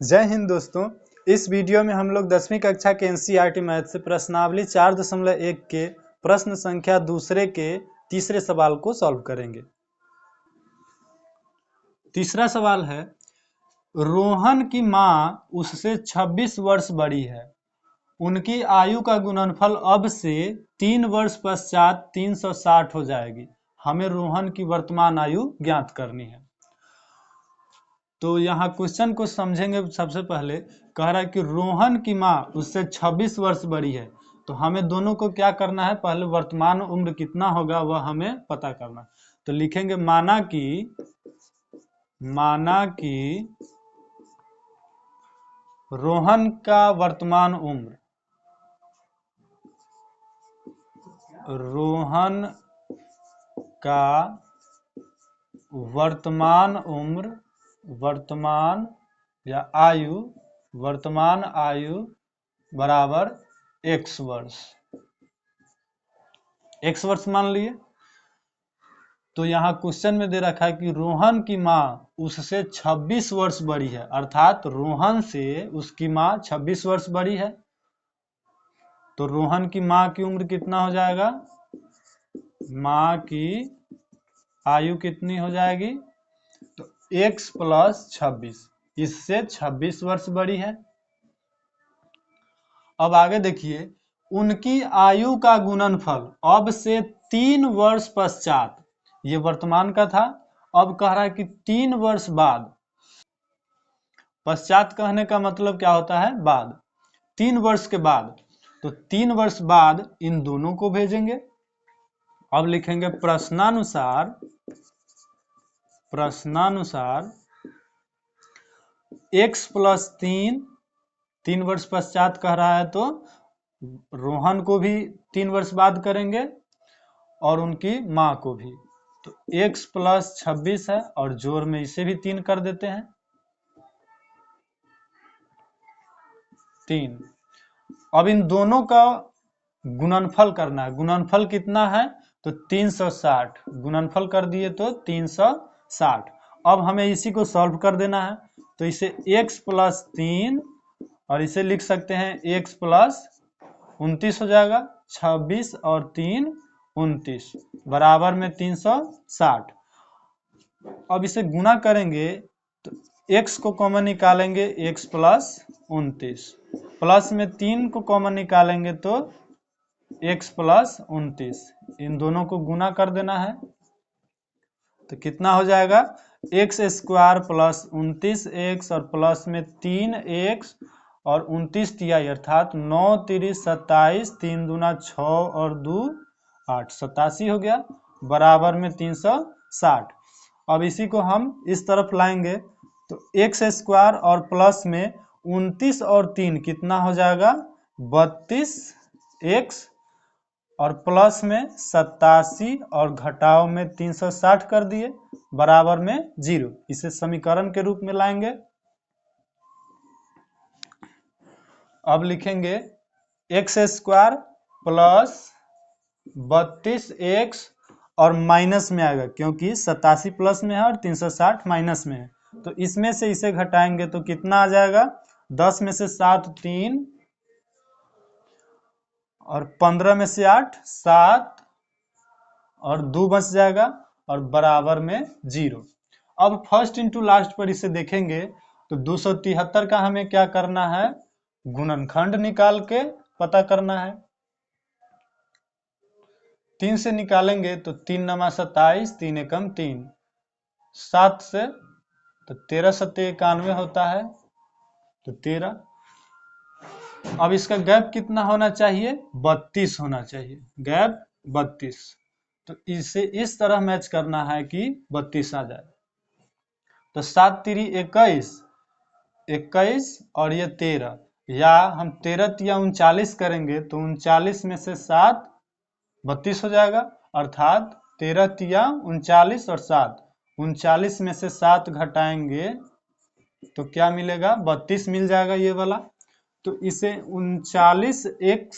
जय हिंद दोस्तों। इस वीडियो में हम लोग 10वीं कक्षा के एनसीईआरटी मैथ से प्रश्नावली 4.1 के प्रश्न संख्या दूसरे के तीसरे सवाल को सॉल्व करेंगे। तीसरा सवाल है, रोहन की मां उससे 26 वर्ष बड़ी है। उनकी आयु का गुणनफल अब से 3 वर्ष पश्चात 360 हो जाएगी। हमें रोहन की वर्तमान आयु ज्ञात करनी है। तो यहाँ क्वेश्चन को समझेंगे। सबसे पहले कह रहा है कि रोहन की माँ उससे 26 वर्ष बड़ी है, तो हमें दोनों को क्या करना है, पहले वर्तमान उम्र कितना होगा वह हमें पता करना है। तो लिखेंगे माना कि रोहन का वर्तमान उम्र, रोहन का वर्तमान या आयु, वर्तमान आयु बराबर x वर्ष। x वर्ष मान लिए। तो यहाँ क्वेश्चन में दे रखा है कि रोहन की माँ उससे 26 वर्ष बड़ी है, अर्थात रोहन से उसकी माँ 26 वर्ष बड़ी है। तो रोहन की माँ की उम्र कितना हो जाएगा, माँ की आयु कितनी हो जाएगी, तो x + 26, इससे 26 वर्ष बड़ी है। अब आगे देखिए, उनकी आयु का गुणनफल अब से 3 वर्ष पश्चात, ये वर्तमान का था, अब कह रहा है कि 3 वर्ष बाद। पश्चात कहने का मतलब क्या होता है, बाद। 3 वर्ष के बाद, तो 3 वर्ष बाद इन दोनों को भेजेंगे। अब लिखेंगे प्रश्नानुसार x + 3 वर्ष पश्चात कह रहा है, तो रोहन को भी 3 वर्ष बाद करेंगे और उनकी माँ को भी। तो x + 26 है और जोड़ में इसे भी 3 कर देते हैं, 3। अब इन दोनों का गुणनफल करना है। गुणनफल कितना है, तो 360। गुणनफल कर दिए तो 360। अब हमें इसी को सॉल्व कर देना है। तो इसे x + 3 और इसे लिख सकते हैं x + 29 हो जाएगा। 26 और 3 29 बराबर में 360। अब इसे गुना करेंगे तो x को कॉमन निकालेंगे, x + 29, प्लस में 3 को कॉमन निकालेंगे तो x + 29, इन दोनों को गुना कर देना है। तो कितना हो जाएगा, x² + 29x और प्लस में 3x और 29 तिहाई, अर्थात 9 3 27, 3 दूना 6 और 2 8, 87 हो गया, बराबर में 360। अब इसी को हम इस तरफ लाएंगे तो x² और प्लस में 29 और 3 कितना हो जाएगा, 32x और प्लस में 87 और घटाव में 360 कर दिए, बराबर में 0। इसे समीकरण के रूप में लाएंगे। अब लिखेंगे x² + 32x और माइनस में आएगा क्योंकि 87 प्लस में है और 360 माइनस में है, तो इसमें से इसे घटाएंगे तो कितना आ जाएगा, 10 में से 7 3 और 15 में से 8 7 और 2 बच जाएगा और बराबर में 0। अब फर्स्ट इंटू लास्ट पर इसे देखेंगे तो 273 का हमें क्या करना है, गुणनखंड निकाल के पता करना है। 3 से निकालेंगे तो 3 × 27, 3 × 3, 7 से तो 13 × 7 = 91 होता है, तो 13। अब इसका गैप कितना होना चाहिए, 32 होना चाहिए, गैप 32। तो इसे इस तरह मैच करना है कि 32 आ जाए। तो 7 × 3 = 21 और ये 13, या हम 13 या 39 करेंगे तो 39 में से 7 32 हो जाएगा, अर्थात 13 या 39 और 7, 39 में से 7 घटाएंगे तो क्या मिलेगा, 32 मिल जाएगा ये वाला। तो इसे 39x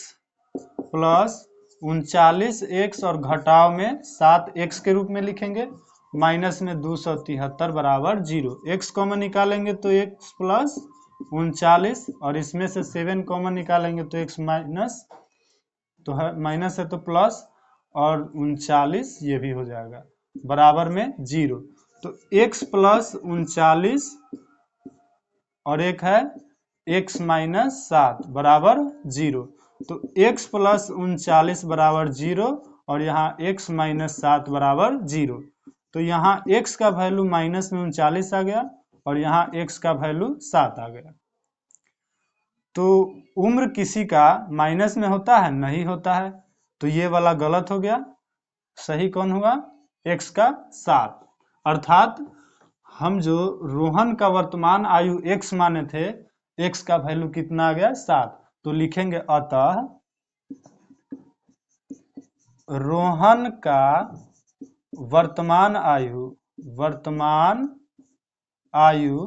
+ 39x और घटाव में 7x के रूप में लिखेंगे, माइनस में 273 बराबर 0। x कॉमन निकालेंगे तो x + 39 और इसमें से 7 कॉमन निकालेंगे तो x माइनस, तो है माइनस है तो प्लस, और 39 ये भी हो जाएगा बराबर में 0। तो x प्लस 39 और एक है x माइनस 7 बराबर 0। तो x प्लस 39 बराबर 0 और यहाँ x माइनस 7 बराबर 0। तो यहाँ x का वैल्यू माइनस में 39 आ गया और यहाँ x का वैल्यू 7 आ गया। तो उम्र किसी का माइनस में होता है? नहीं होता है, तो ये वाला गलत हो गया। सही कौन हुआ? x का 7। अर्थात हम जो रोहन का वर्तमान आयु x माने थे, x का वैल्यू कितना आ गया? 7। तो लिखेंगे अतः रोहन का वर्तमान आयु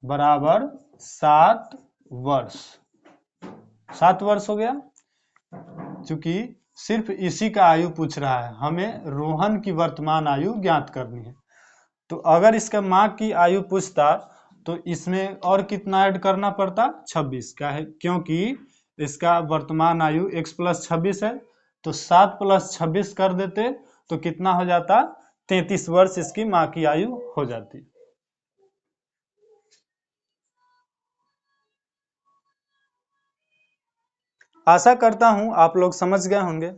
बराबर 7 वर्ष। 7 वर्ष हो गया। चूंकि सिर्फ इसी का आयु पूछ रहा है, हमें रोहन की वर्तमान आयु ज्ञात करनी है। तो अगर इसका माँ की आयु पूछता तो इसमें और कितना ऐड करना पड़ता? 26 का है, क्योंकि इसका वर्तमान आयु x प्लस 26 है। तो 7 प्लस 26 कर देते तो कितना हो जाता? 33 वर्ष इसकी माँ की आयु हो जाती। आशा करता हूं आप लोग समझ गए होंगे।